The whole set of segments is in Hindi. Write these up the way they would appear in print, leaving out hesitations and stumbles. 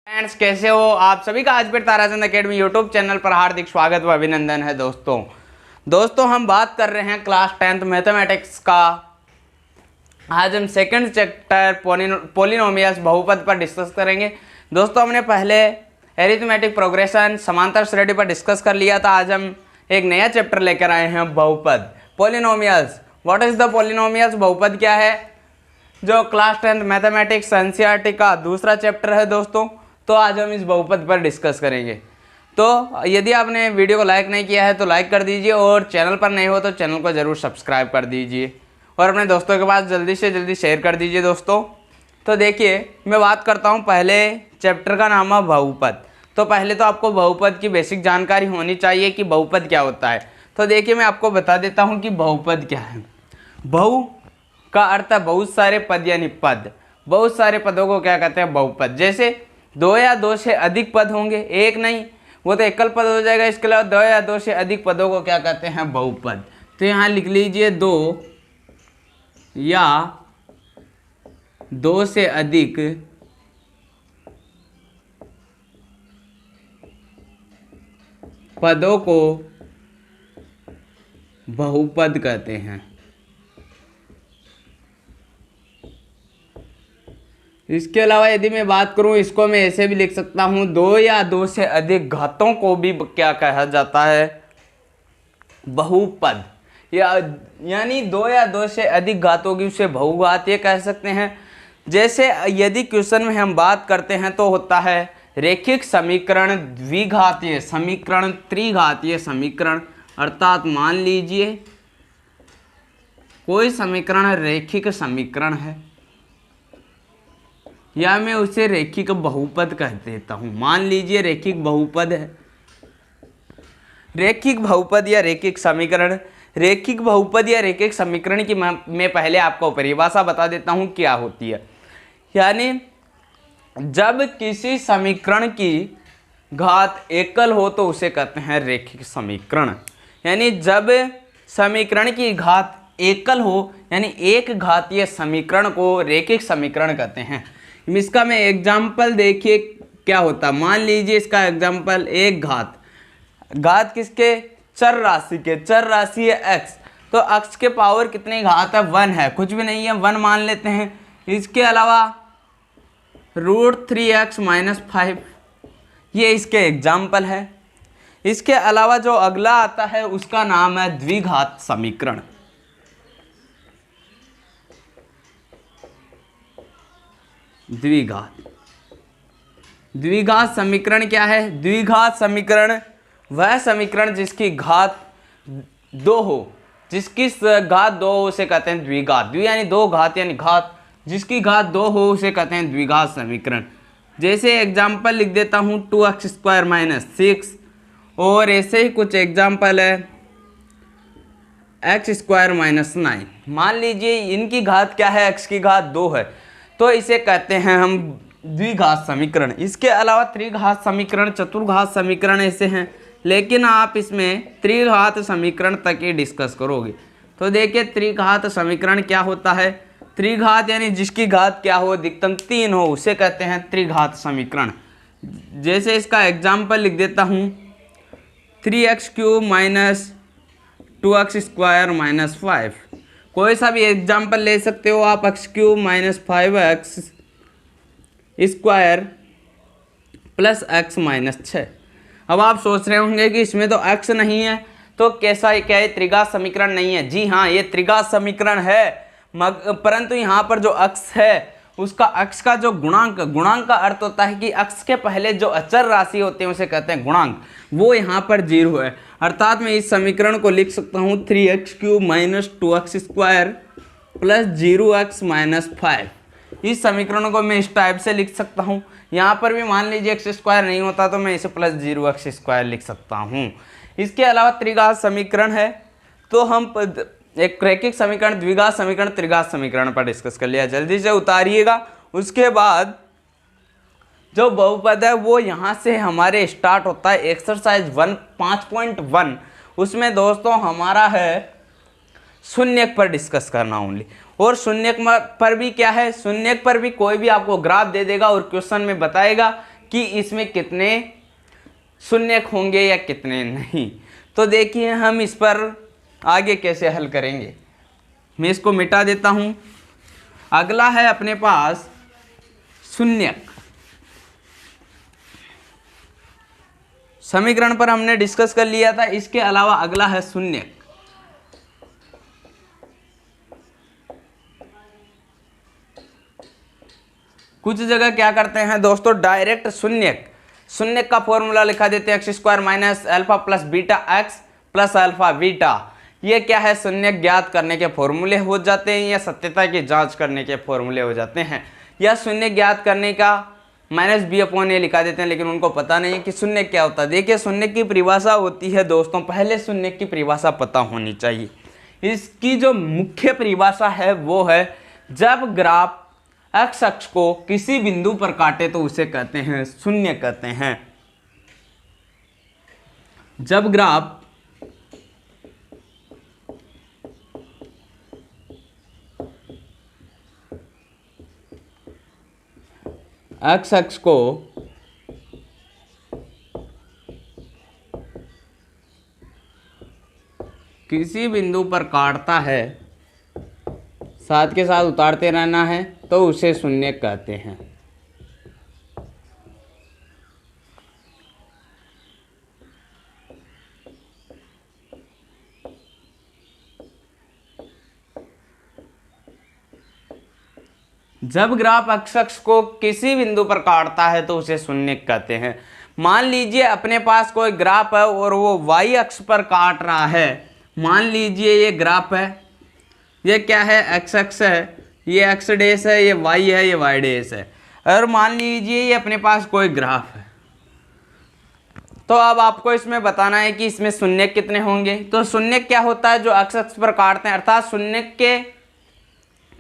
फ्रेंड्स, कैसे हो आप सभी का आज फिर ताराचंद एकेडमी यूट्यूब चैनल पर हार्दिक स्वागत व अभिनंदन है। दोस्तों हम बात कर रहे हैं क्लास 10th मैथमेटिक्स का। आज हम सेकंड चैप्टर पॉलिनोमियल्स बहुपद पर डिस्कस करेंगे। दोस्तों हमने पहले एरिथमेटिक प्रोग्रेशन समांतर श्रेणी पर डिस्कस कर लिया था। आज हम एक नया चैप्टर लेकर आए हैं, बहुपद, polynomials. What is the polynomials? बहुपद क्या है, जो क्लास 10th मैथमेटिक्स एनसीईआरटी का दूसरा चैप्टर है दोस्तों। तो आज हम इस बहुपद पर डिस्कस करेंगे। तो यदि आपने वीडियो को लाइक नहीं किया है तो लाइक कर दीजिए, और चैनल पर नए हो तो चैनल को ज़रूर सब्सक्राइब कर दीजिए, और अपने दोस्तों के पास जल्दी से जल्दी शेयर कर दीजिए दोस्तों। तो देखिए, मैं बात करता हूँ, पहले चैप्टर का नाम है बहुपद। तो पहले तो आपको बहुपद की बेसिक जानकारी होनी चाहिए कि बहुपद क्या होता है। तो देखिए, मैं आपको बता देता हूँ कि बहुपद क्या है। बहु का अर्थ है बहुत सारे पद यानी पद। बहुत सारे पदों को क्या कहते हैं? बहुपद। जैसे दो या दो से अधिक पद होंगे, एक नहीं, वो तो एकल पद हो जाएगा। इसके अलावा दो या दो से अधिक पदों को क्या कहते हैं? बहुपद। तो यहाँ लिख लीजिए, दो या दो से अधिक पदों को बहुपद कहते हैं। इसके अलावा यदि मैं बात करूं, इसको मैं ऐसे भी लिख सकता हूं, दो या दो से अधिक घातों को भी क्या कहा जाता है? बहुपद। यानी दो या दो से अधिक घातों की उसे बहुघात ये कह सकते हैं। जैसे यदि क्वेश्चन में हम बात करते हैं तो होता है रेखिक समीकरण द्विघातीय समीकरण, त्रिघातीय समीकरण। अर्थात मान लीजिए कोई समीकरण रेखिक समीकरण है, या मैं उसे रेखिक बहुपद कह देता हूं। मान लीजिए रेखिक बहुपद है, रेखिक बहुपद या रेखिक समीकरण। रेखिक बहुपद या रेखिक समीकरण की मैं पहले आपको परिभाषा बता देता हूं क्या होती है। यानी जब किसी समीकरण की घात एकल हो तो उसे कहते हैं रेखिक समीकरण। यानी जब समीकरण की घात एकल हो, यानी एक घातीय समीकरण को रेखिक समीकरण कहते हैं। इसका मैं एग्जाम्पल देखिए क्या होता। मान लीजिए इसका एग्जाम्पल एक घात किसके? चर राशि के। चर राशि है x, तो x के पावर कितनी घात है? 1 है, कुछ भी नहीं है, 1 मान लेते हैं। इसके अलावा √3x - 5, ये इसके एग्जाम्पल है। इसके अलावा जो अगला आता है उसका नाम है द्विघात समीकरण। द्विघात समीकरण क्या है? द्विघात समीकरण वह समीकरण जिसकी घात 2 हो, जिसकी घात 2 हो उसे कहते हैं द्विघात। द्वि यानी दो, घात यानी घात, जिसकी घात 2 हो उसे कहते हैं द्विघात समीकरण। जैसे एग्जाम्पल लिख देता हूँ 2x² - 6, और ऐसे ही कुछ एग्जाम्पल है x² - 9। मान लीजिए इनकी घात क्या है? x की घात 2 है, तो इसे कहते हैं हम द्विघात समीकरण। इसके अलावा त्रिघात समीकरण, चतुर्घात समीकरण ऐसे हैं, लेकिन आप इसमें त्रिघात समीकरण तक ही डिस्कस करोगे। तो देखिए त्रिघात समीकरण क्या होता है? त्रिघात यानी जिसकी घात क्या हो? अधिकतम 3 हो, उसे कहते हैं त्रिघात समीकरण। जैसे इसका एग्जाम्पल लिख देता हूँ 3x³ - 2x² - 5। कोई सा भी एग्जाम्पल ले सकते हो आप, x³ - 5x² + x - 6। अब आप सोच रहे होंगे कि इसमें तो x नहीं है, तो कैसा क्या ये त्रिघात समीकरण नहीं है? जी हाँ, ये त्रिघात समीकरण है, परंतु यहाँ पर जो x है उसका x का जो गुणांक का अर्थ होता है कि x के पहले जो अचर राशि होते हैं उसे कहते हैं गुणांक, वो यहाँ पर 0 है। अर्थात मैं इस समीकरण को लिख सकता हूँ 3x³ - 2x² + 0x - 5। इस समीकरण को मैं इस टाइप से लिख सकता हूँ। यहाँ पर भी मान लीजिए x² नहीं होता तो मैं इसे +0x² लिख सकता हूँ। इसके अलावा त्रिघात समीकरण है, तो हम एक रैखिक समीकरण, द्विघात समीकरण, त्रिघात समीकरण पर डिस्कस कर लिया। जल्दी से उतारिएगा। उसके बाद जो बहुपद है वो यहाँ से हमारे स्टार्ट होता है एक्सरसाइज 5.1। उसमें दोस्तों हमारा है शून्यक पर डिस्कस करना ओनली। और शून्यक पर भी क्या है, शून्यक पर भी कोई भी आपको ग्राफ दे देगा और क्वेश्चन में बताएगा कि इसमें कितने शून्यक होंगे या कितने नहीं। तो देखिए हम इस पर आगे कैसे हल करेंगे। मैं इसको मिटा देता हूं। अगला है अपने पास शून्यक। समीकरण पर हमने डिस्कस कर लिया था। इसके अलावा अगला है शून्यक। कुछ जगह क्या करते हैं दोस्तों, डायरेक्ट शून्यक का फॉर्मूला लिखा देते हैं x² minus alpha plus beta x plus alpha beta. ये क्या है, शून्यक ज्ञात करने के फॉर्मूले हो जाते हैं या सत्यता की जांच करने के फॉर्मूले हो जाते हैं। या शून्य ज्ञात करने का -b/a लिखा देते हैं, लेकिन उनको पता नहीं है कि शून्य क्या होता है। देखिए शून्य की परिभाषा होती है दोस्तों, पहले शून्य की परिभाषा पता होनी चाहिए। इसकी जो मुख्य परिभाषा है वो है, जब ग्राफ x अक्ष को किसी बिंदु पर काटे तो उसे कहते हैं शून्य कहते हैं। जब ग्राफ x अक्ष को किसी बिंदु पर काटता है, साथ के साथ उतारते रहना है, तो उसे शून्य कहते हैं। जब ग्राफ x अक्ष को किसी बिंदु पर काटता है तो उसे शून्य कहते हैं। मान लीजिए अपने पास कोई ग्राफ है और वो y अक्ष पर काट रहा है। मान लीजिए ये ग्राफ है, ये क्या है, x अक्ष है, ये x डैश है, ये y है, ये y डैश है। और मान लीजिए ये अपने पास कोई ग्राफ है। तो अब आपको इसमें बताना है कि इसमें शून्य कितने होंगे। तो शून्य क्या होता है, जो x अक्ष पर काटते हैं, अर्थात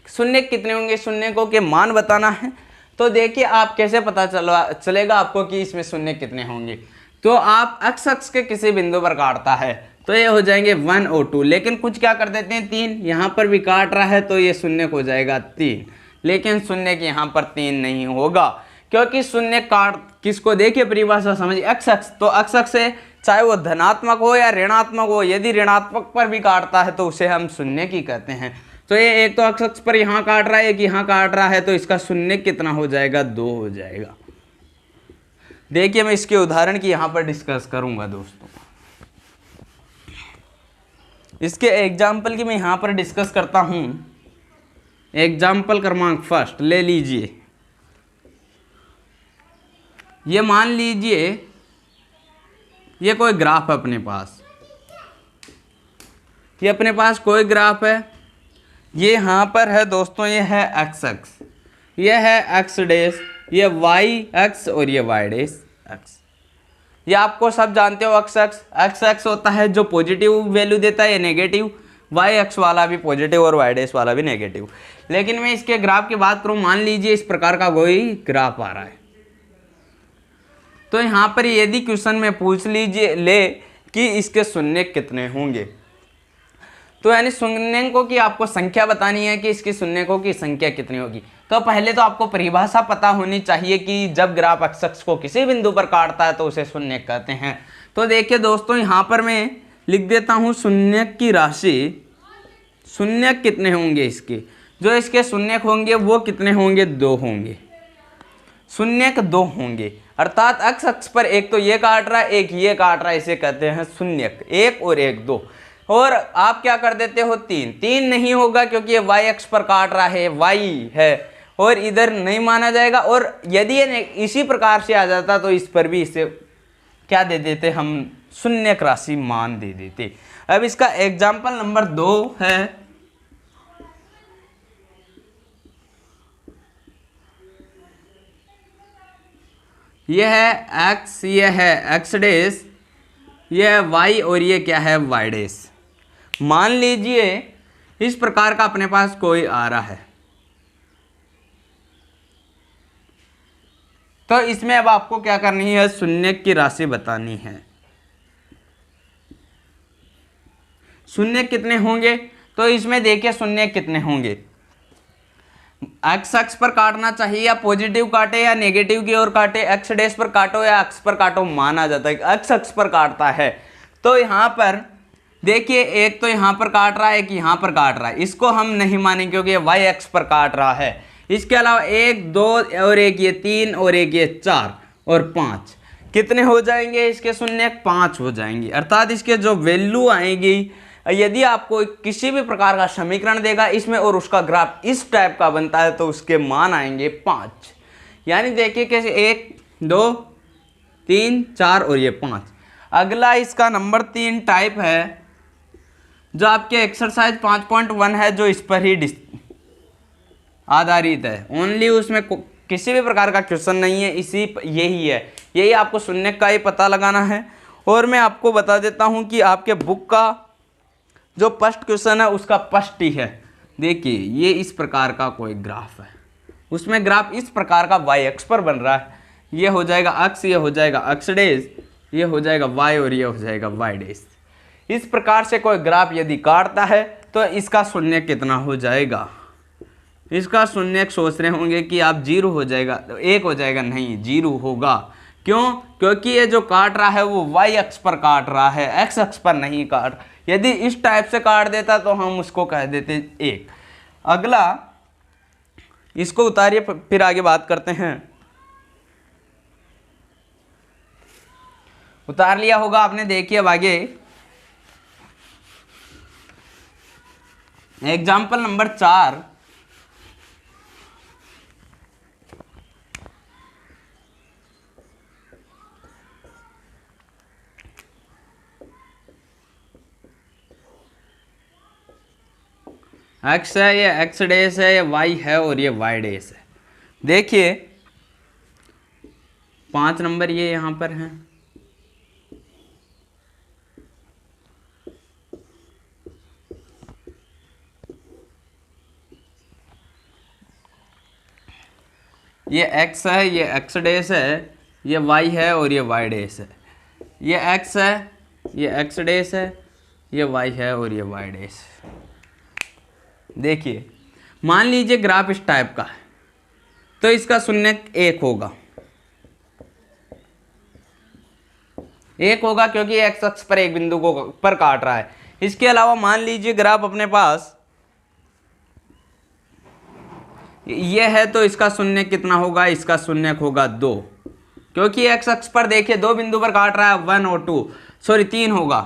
शून्य कितने होंगे, शून्यकों के मान बताना है। तो देखिए आप कैसे पता चलेगा आपको कि इसमें शून्य कितने होंगे। तो आप x अक्ष के किसी बिंदु पर काटता है तो ये हो जाएंगे 1 और 2, लेकिन कुछ क्या कर देते हैं 3, यहाँ पर भी काट रहा है तो ये शून्य हो जाएगा 3, लेकिन शून्य के यहाँ पर 3 नहीं होगा, क्योंकि शून्य काट किसको, देखिए परिभाषा समझिए, x अक्ष, तो x अक्ष से चाहे वो धनात्मक हो या ऋणात्मक हो, यदि ऋणात्मक पर भी काटता है तो उसे हम शून्य की कहते हैं। तो ये एक तो x अक्ष पर यहाँ काट रहा है, एक यहाँ काट रहा है, तो इसका शून्य कितना हो जाएगा, 2 हो जाएगा। देखिए मैं इसके उदाहरण की यहाँ पर डिस्कस करूंगा दोस्तों। इसके एग्जाम्पल की मैं यहाँ पर डिस्कस करता हूँ। एग्जाम्पल क्रमांक फर्स्ट ले लीजिए। ये मान लीजिए ये कोई ग्राफ है अपने पास, ये अपने पास कोई ग्राफ है, ये यहाँ पर है दोस्तों, ये है x अक्ष, ये है x डैश, ये y अक्ष और ये y डैश अक्ष। ये आपको सब जानते हो x अक्ष होता है जो पॉजिटिव वैल्यू देता है, ये नेगेटिव, y अक्ष वाला भी पॉजिटिव और y डैश वाला भी नेगेटिव। लेकिन मैं इसके ग्राफ की बात करूं, मान लीजिए इस प्रकार का कोई ग्राफ आ रहा है, तो यहाँ पर यदि क्वेश्चन में पूछ लीजिए ले कि इसके शून्य कितने होंगे, तो यानी शून्यकों की आपको संख्या बतानी है कि इसकी शून्यकों की संख्या कितनी होगी। तो पहले तो आपको परिभाषा पता होनी चाहिए कि जब ग्राफ x अक्ष को किसी बिंदु पर काटता है तो उसे शून्य कहते हैं। तो देखिए दोस्तों यहाँ पर मैं लिख देता हूँ शून्य की राशि, शून्य कितने होंगे इसके, जो इसके शून्य होंगे वो कितने होंगे, 2 होंगे, शून्य 2 होंगे। अर्थात x अक्ष पर एक तो ये काट रहा है, एक ये काट रहा है, इसे कहते हैं शून्य, 1 और 1 2। और आप क्या कर देते हो 3 नहीं होगा क्योंकि ये y अक्ष पर काट रहा है, y है और इधर नहीं माना जाएगा। और यदि ये इसी प्रकार से आ जाता तो इस पर भी इसे क्या दे देते, हम शून्य राशि मान दे देते। अब इसका एग्जाम्पल नंबर 2 है, यह है x, यह है x डैश, यह है y और ये क्या है y डैश। मान लीजिए इस प्रकार का अपने पास कोई आ रहा है, तो इसमें अब आपको क्या करनी है, शून्य की राशि बतानी है। शून्य कितने होंगे, तो इसमें देखिए शून्य कितने होंगे, एक्स अक्ष पर काटना चाहिए या पॉजिटिव काटे या नेगेटिव की ओर काटे, एक्स डैश पर काटो या अक्ष पर काटो, माना जाता है कि एक्स अक्ष पर काटता है। तो यहाँ पर देखिए एक तो यहाँ पर काट रहा है, एक यहाँ पर काट रहा है, इसको हम नहीं मानेंगे क्योंकि ये वाई अक्ष पर काट रहा है। इसके अलावा 1 2 और एक ये 3 और एक ये 4 और 5 कितने हो जाएंगे इसके शून्य? 5 हो जाएंगे। अर्थात इसके जो वैल्यू आएगी, यदि आपको किसी भी प्रकार का समीकरण देगा इसमें और उसका ग्राफ इस टाइप का बनता है तो उसके मान आएंगे 5। यानी देखिए कैसे 1 2 3 4 और ये 5। अगला इसका नंबर 3 टाइप है जो आपके एक्सरसाइज 5.1 है, जो इस पर ही आधारित है। ओनली उसमें किसी भी प्रकार का क्वेश्चन नहीं है, यही है, यही आपको शून्य का ही पता लगाना है। और मैं आपको बता देता हूं कि आपके बुक का जो फर्स्ट क्वेश्चन है उसका फर्स्ट ही है। देखिए ये इस प्रकार का कोई ग्राफ है, उसमें ग्राफ इस प्रकार का वाई अक्ष पर बन रहा है। ये हो जाएगा अक्ष, ये हो जाएगा अक्ष डेज, ये हो जाएगा वाई और ये हो जाएगा वाई डेज। इस प्रकार से कोई ग्राफ यदि काटता है तो इसका शून्य कितना हो जाएगा? इसका शून्य सोच रहे होंगे कि आप 0 हो जाएगा, तो 1 हो जाएगा, नहीं 0 होगा। क्यों? क्योंकि ये जो काट रहा है वो वाई अक्ष पर काट रहा है, एक्स अक्ष पर नहीं काट। यदि इस टाइप से काट देता तो हम उसको कह देते 1। अगला इसको उतारिए, फिर आगे बात करते हैं। उतार लिया होगा आपने, देखिए अब आगे एग्जाम्पल नंबर 4। एक्स है, ये एक्स डैश है, ये वाई है और ये वाई डैश है। देखिए 5 नंबर ये यहां पर है, ये x है, ये x डैश है, ये y है और ये y डैश है। ये x है, ये x डैश है, ये y है और ये y डैश। देखिए मान लीजिए ग्राफ इस टाइप का है तो इसका शून्य 1 होगा, 1 होगा क्योंकि x अक्ष पर एक बिंदु को पर काट रहा है। इसके अलावा मान लीजिए ग्राफ अपने पास ये है तो इसका शून्य कितना होगा? इसका शून्य होगा 2, क्योंकि x अक्ष पर देखिए 2 बिंदु पर काट रहा है, 1 और 2, सॉरी 3 होगा,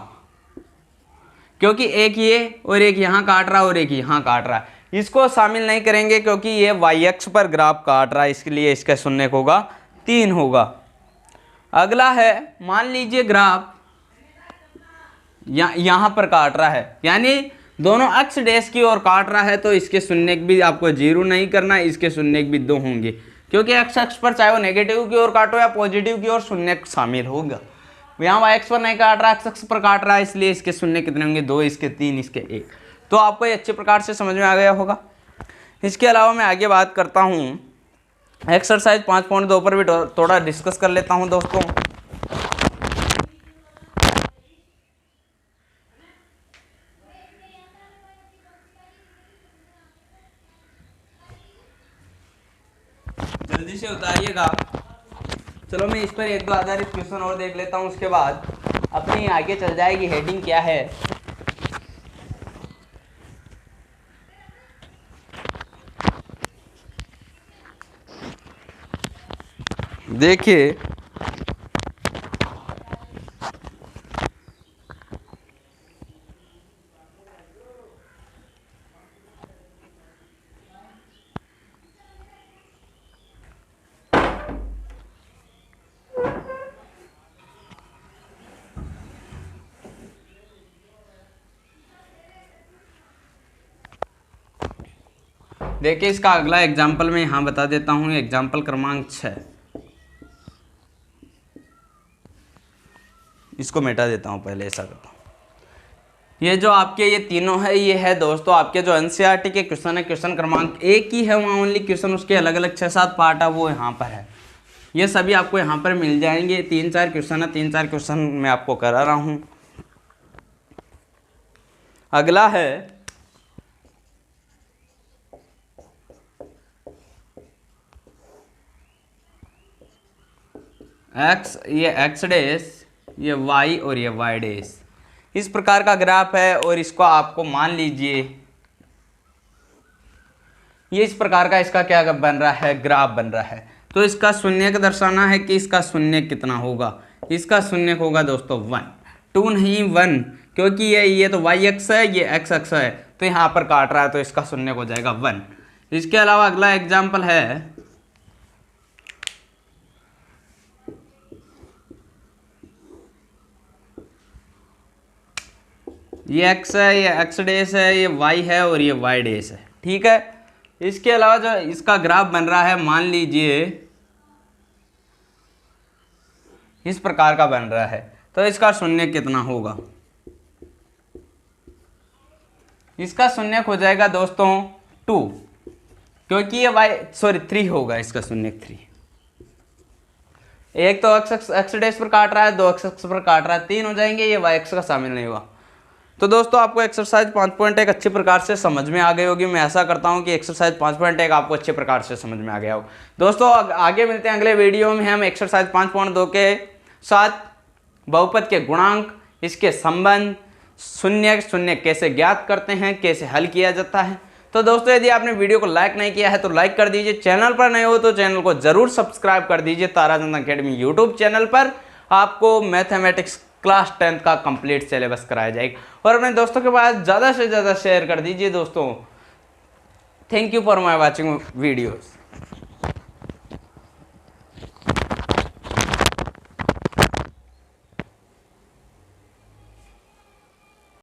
क्योंकि एक ये और एक यहाँ काट रहा है और एक यहाँ काट रहा है। इसको शामिल नहीं करेंगे क्योंकि ये y अक्ष पर ग्राफ काट रहा है, इसके लिए इसका शून्य होगा 3 होगा। अगला है मान लीजिए ग्राफ यहाँ पर काट रहा है, यानी दोनों अक्ष डैश की ओर काट रहा है, तो इसके शून्य भी आपको 0 नहीं करना है, इसके शून्य भी 2 होंगे, क्योंकि एक्स अक्ष पर चाहे वो नेगेटिव की ओर काटो या पॉजिटिव की ओर शून्य शामिल होगा। यहाँ वाई अक्ष पर नहीं काट रहा, एक्स अक्ष पर काट रहा है, इसलिए इसके शून्य कितने होंगे? 2, इसके 3, इसके 1। तो आपको ये अच्छे प्रकार से समझ में आ गया होगा। इसके अलावा मैं आगे बात करता हूँ, एक्सरसाइज 5.2 पर भी थोड़ा डिस्कस कर लेता हूँ दोस्तों। जल्दी से उतारिएगा। चलो मैं इस पर 1-2 आधारित क्वेश्चन और देख लेता हूँ, उसके बाद अपनी आगे चल जाएगी हेडिंग क्या है। देखिए देखिए इसका अगला एग्जाम्पल मैं यहाँ बता देता हूँ, एग्जाम्पल क्रमांक 6। इसको मिटा देता हूँ, पहले ऐसा करता हूँ। ये जो आपके ये तीनों है, ये है दोस्तों आपके जो एनसीईआरटी के क्वेश्चन है, क्वेश्चन क्रमांक 1 ही है, वहाँ ओनली क्वेश्चन उसके अलग अलग 6-7 पार्ट है, वो यहाँ पर है। ये सभी आपको यहाँ पर मिल जाएंगे। 3-4 क्वेश्चन है, 3-4 क्वेश्चन मैं आपको करा रहा हूँ। अगला है एक्स, ये एक्स डैश, ये वाई और ये वाई डैश, इस प्रकार का ग्राफ है। और इसको आपको मान लीजिए ये इस प्रकार का इसका क्या बन रहा है, ग्राफ बन रहा है। तो इसका शून्य का दर्शाना है कि इसका शून्य कितना होगा। इसका शून्य होगा दोस्तों 1, 2 नहीं 1, क्योंकि ये तो वाई एक्स है, ये एक्स एक्स है, तो यहाँ पर काट रहा है, तो इसका शून्य हो जाएगा 1। इसके अलावा अगला एग्जाम्पल है, ये x है, ये x डैश है, ये y है और ये y डैश है, ठीक है। इसके अलावा जो इसका ग्राफ बन रहा है, मान लीजिए इस प्रकार का बन रहा है, तो इसका शून्य कितना होगा। इसका शून्य हो जाएगा दोस्तों 2, क्योंकि ये 3 होगा, इसका शून्य 3। एक तो एक्स डैश पर काट रहा है, 2 एक्स पर काट रहा है, 3 हो जाएंगे, ये वाई एक्स का शामिल नहीं हुआ। तो दोस्तों आपको एक्सरसाइज 5.1 अच्छी प्रकार से समझ में आ गई होगी। मैं ऐसा करता हूं कि एक्सरसाइज 5.1 आपको अच्छे प्रकार से समझ में आ गया हो। दोस्तों आगे मिलते हैं अगले वीडियो में। हम एक्सरसाइज 5.2 के साथ बहुपद के गुणांक, इसके संबंध, शून्य शून्य कैसे ज्ञात करते हैं, कैसे हल किया जाता है। तो दोस्तों यदि आपने वीडियो को लाइक नहीं किया है तो लाइक कर दीजिए, चैनल पर नए हो तो चैनल को जरूर सब्सक्राइब कर दीजिए। ताराचंद अकेडमी यूट्यूब चैनल पर आपको मैथमेटिक्स क्लास 10th का कंप्लीट सिलेबस कराया जाएगा। और अपने दोस्तों के पास ज़्यादा से ज़्यादा शेयर कर दीजिए दोस्तों। Thank you for my watching videos.